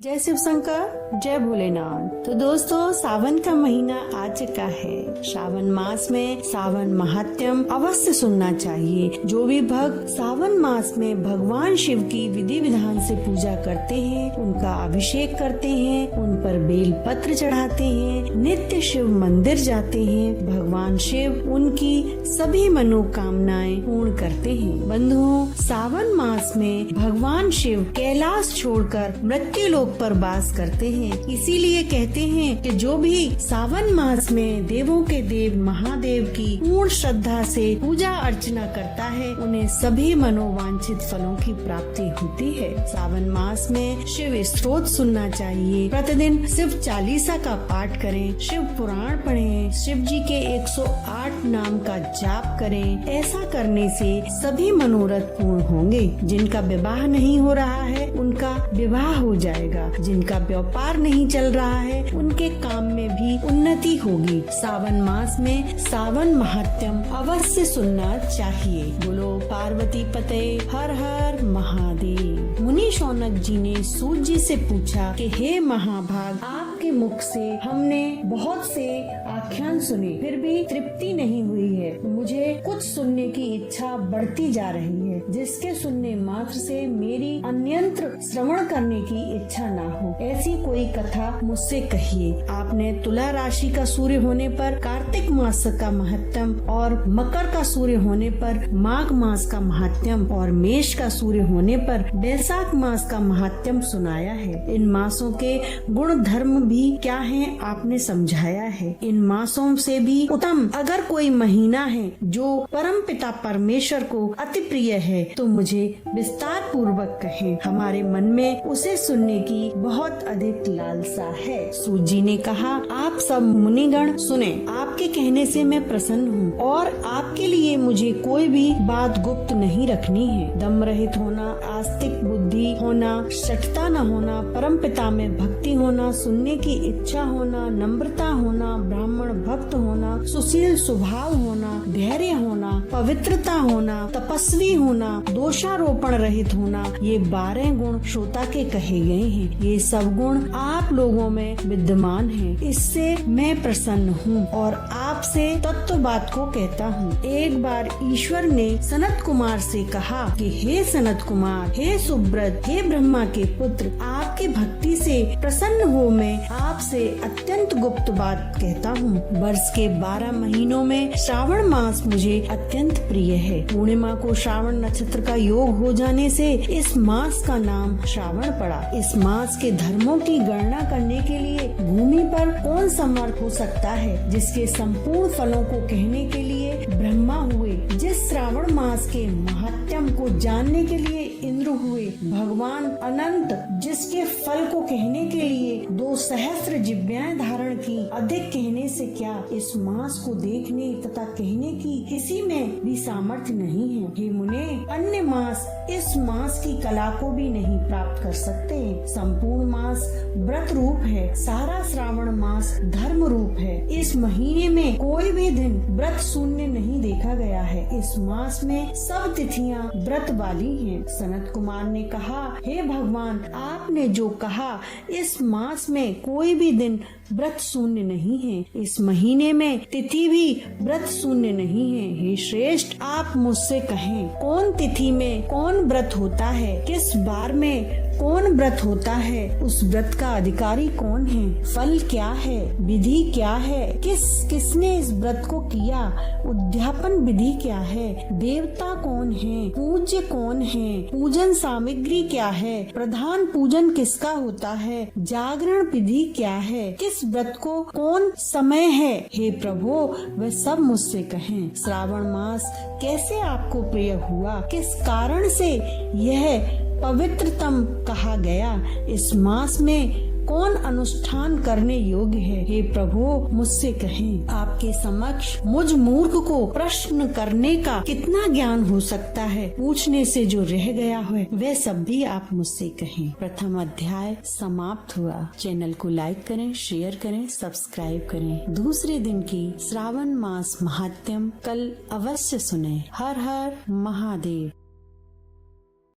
जय शिव शंकर, जय भोलेनाथ। तो दोस्तों, सावन का महीना आ चुका है। श्रावण मास में सावन महात्म्य अवश्य सुनना चाहिए। जो भी भक्त सावन मास में भगवान शिव की विधि विधान से पूजा करते हैं, उनका अभिषेक करते हैं, उन पर बेल पत्र चढ़ाते हैं, नित्य शिव मंदिर जाते हैं, भगवान शिव उनकी सभी मनोकामनाएं पूर्ण करते हैं। बंधुओं, सावन मास में भगवान शिव कैलाश छोड़कर मृत्यु लोक पर वास करते हैं। इसीलिए कहते हैं कि जो भी सावन मास में देवों के देव महादेव की पूर्ण श्रद्धा से पूजा अर्चना करता है, उन्हें सभी मनोवांछित फलों की प्राप्ति होती है। सावन मास में शिव स्तोत्र सुनना चाहिए। प्रतिदिन शिव चालीसा का पाठ करें, शिव पुराण पढ़ें, शिव जी के 108 नाम का जाप करें। ऐसा करने से सभी मनोरथ पूर्ण होंगे। जिनका विवाह नहीं हो रहा है, उनका विवाह हो जाएगा। जिनका व्यापार नहीं चल रहा है, उनके काम में भी उन्नति होगी। सावन मास में सावन महात्म्य अवश्य सुनना चाहिए। बोलो पार्वती पते हर हर महादेव। मुनि शौनक जी ने सूत जी से पूछा कि हे महाभाग, आपके मुख से हमने बहुत से आख्यान सुने, फिर भी तृप्ति नहीं हुई है। मुझे कुछ सुनने की इच्छा बढ़ती जा रही है, जिसके सुनने मात्र से मेरी अन्यंत्र श्रवण करने की इच्छा ना हो। ऐसी कोई कथा मुझसे कहिए। आपने तुला राशि का सूर्य होने पर कार्तिक मास का महत्तम और मकर का सूर्य होने पर माघ मास का महत्तम और मेष का सूर्य होने पर वैशाख मास का महत्तम सुनाया है। इन मासों के गुण धर्म भी क्या हैं, आपने समझाया है। इन मासों से भी उत्तम अगर कोई महीना है जो परम पिता परमेश्वर को अति प्रिय है, तो मुझे विस्तार पूर्वक कहें। हमारे मन में उसे सुनने की बहुत अधिक लालसा है। सूत जी ने कहा, आप सब मुनिगण सुने, आपके कहने से मैं प्रसन्न हूँ और आपके लिए मुझे कोई भी बात गुप्त नहीं रखनी है। दम रहित होना, आस्तिक बुद्धि होना, शठता न होना, परम पिता में भक्ति होना, सुनने की इच्छा होना, नम्रता होना, ब्राह्मण भक्त होना, सुशील स्वभाव होना, धैर्य होना, पवित्रता होना, तपस्वी होना, दोषारोपण रहित होना, ये 12 गुण श्रोता के कहे गए हैं। ये सब गुण आप लोगों में विद्यमान हैं। इससे मैं प्रसन्न हूँ और आपसे तत्व बात को कहता हूँ। एक बार ईश्वर ने सनत कुमार से कहा कि हे सनत कुमार, हे सुब्रत, हे ब्रह्मा के पुत्र, आपकी भक्ति से प्रसन्न हो मैं आपसे अत्यंत गुप्त बात कहता हूँ। वर्ष के 12 महीनों में श्रावण मास मुझे अत्यंत प्रिय है। पूर्णिमा को श्रावण नक्षत्र का योग हो जाने से इस मास का नाम श्रावण पड़ा। इस मास के धर्मों की गणना करने के लिए भूमि पर कौन समर्थ हो सकता है, जिसके संपूर्ण फलों को कहने के लिए ब्रह्मा हुए। जिस श्रावण मास के महात्म्य को जानने के लिए इंद्र हुए। भगवान अनंत, जिसके फल को कहने के लिए 2 सहस्त्र जिह्वाएं धारण की। अधिक कहने से क्या, इस मास को देखने तथा कहने की किसी में भी सामर्थ्य नहीं है। हे मुने, अन्य मास इस मास की कला को भी नहीं प्राप्त कर सकते। संपूर्ण मास व्रत रूप है, सारा श्रावण मास धर्म रूप है। इस महीने में कोई भी दिन व्रत शून्य नहीं देखा गया है। इस मास में सब तिथियां व्रत वाली हैं। सनत कुमार ने कहा, हे भगवान, आपने जो कहा, इस मास में कोई भी दिन व्रत शून्य नहीं है। इस महीने में तिथि भी व्रत शून्य नहीं है। हे श्रेष्ठ, आप मुझसे कहें, कौन तिथि में कौन व्रत होता है, किस बार में कौन व्रत होता है, उस व्रत का अधिकारी कौन है, फल क्या है, विधि क्या है, किसने इस व्रत को किया, उद्यापन विधि क्या है, देवता कौन है, पूज्य कौन है, पूजन सामग्री क्या है, प्रधान पूजन किसका होता है, जागरण विधि क्या है, किस व्रत को कौन समय है। हे प्रभु, वह सब मुझसे कहें। श्रावण मास कैसे आपको प्रिय हुआ, किस कारण से यह पवित्रतम कहा गया, इस मास में कौन अनुष्ठान करने योग्य है। हे प्रभु, मुझसे कहें। आपके समक्ष मुझ मूर्ख को प्रश्न करने का कितना ज्ञान हो सकता है। पूछने से जो रह गया है, वह सब भी आप मुझसे कहें। प्रथम अध्याय समाप्त हुआ। चैनल को लाइक करें, शेयर करें, सब्सक्राइब करें। दूसरे दिन की श्रावण मास महात्म्य कल अवश्य सुने। हर हर महादेव।